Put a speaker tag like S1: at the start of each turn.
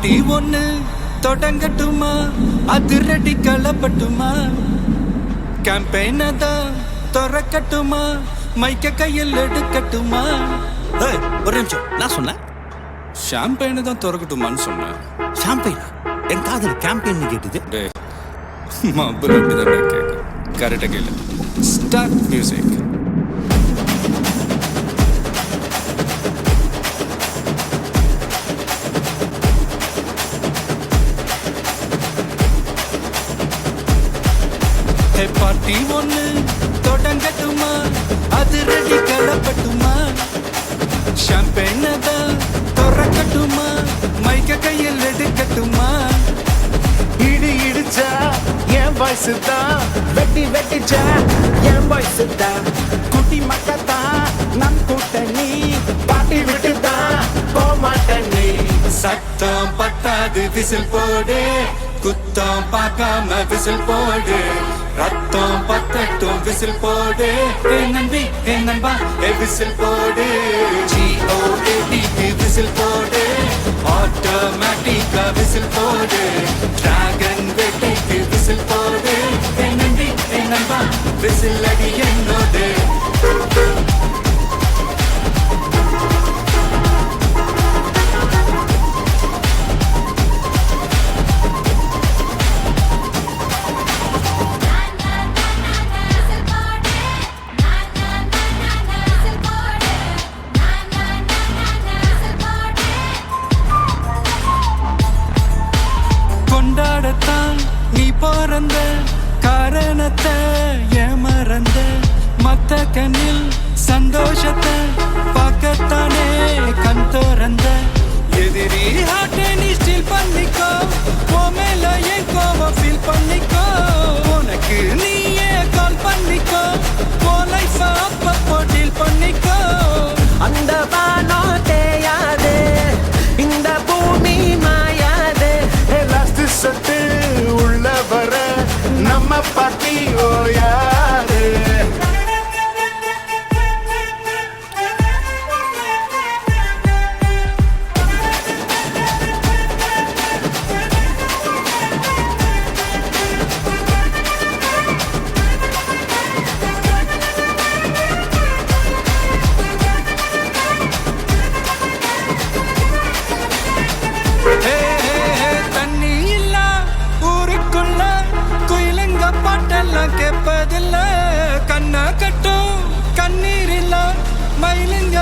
S1: Party ஒண்ணு தொடங்கட்டுமா, அதிரடி களப்பட்டுமா, கேம்பெயினை தான் திறக்கட்டுமா, மைக்க கையில் எடுக்கட்டுமா.
S2: ஒரு நிமிஷம், நான் சொன்னேன்
S1: ஷாம்பெயினை தான் திறக்கட்டுமான்னு சொன்னேன்.
S2: ஷாம்பெயினா? என் காதல் கேம்பெயின் கேட்டுது.
S1: மబ్బுல அப்படிதான் கேட்க கரெக்டாக கேளு. Start music. பார்ட்டி ஒண்ணு தொடங்கட்டுமா, அதிரடி களப்பட்டுமா, ஷாம்பெயினை தான் திறக்கட்டுமா, மைக்க கையில் எடுக்கட்டுமா.
S3: இடி இடிச்சா என் வயசு தான், வெட்டி வெட்டிச்சா என் வயசு தான், குட்டி மக்கத்தான் நம் கூட்டணி, பாட்டி விட்டு தான் போமாட்டேன் நீ.
S1: சத்தம் பத்தாது விசில் போடு, குத்தம் பார்க்காம விசில் போடு, ரத்தம் பத்தட்டும் விசில் போடு, நம்பி நண்பா விசில் போடு, GOATக்கு விசில் போடு, ஆட்டோமேட்டிக்கா விசில் போடு, டிராகன் வேட்டைக்கு விசில் போடு, நம்பி நண்பா விசில் அடி என்னோடு. கொண்டாடத்தான் நீ பிறந்த காரணத்தை ஏமறந்த, மத்த கண்ணில் சந்தோஷத்தை பார்க்கத்தானே கண் திறந்த. எதிரி ஹார்ட்டை நீ ஸ்டீல் பண்ணிக்கோ, உன் மேல என் கோவம் ஃபீல் பண்ணிக்கோ, உனக்கு நீயே கால் பண்ணிக்கோ, உன் லைஃப அப்பப்போ டீல் பண்ணிக்கோ.
S3: அந்த வானோ தேயாது, இந்த பூமி மாயாது, லாஸ்ட் சத்து உள்ள வர நம்ம பாட்டி ஓயாது.
S1: தண்ணி இல்ல ஊருக்குள்ள குயிலுங்க பாட்டெல்லாம் கேட்பதில்ல, கண்ணா கட்டும் கண்ணீர் இல்ல மயிலுங்க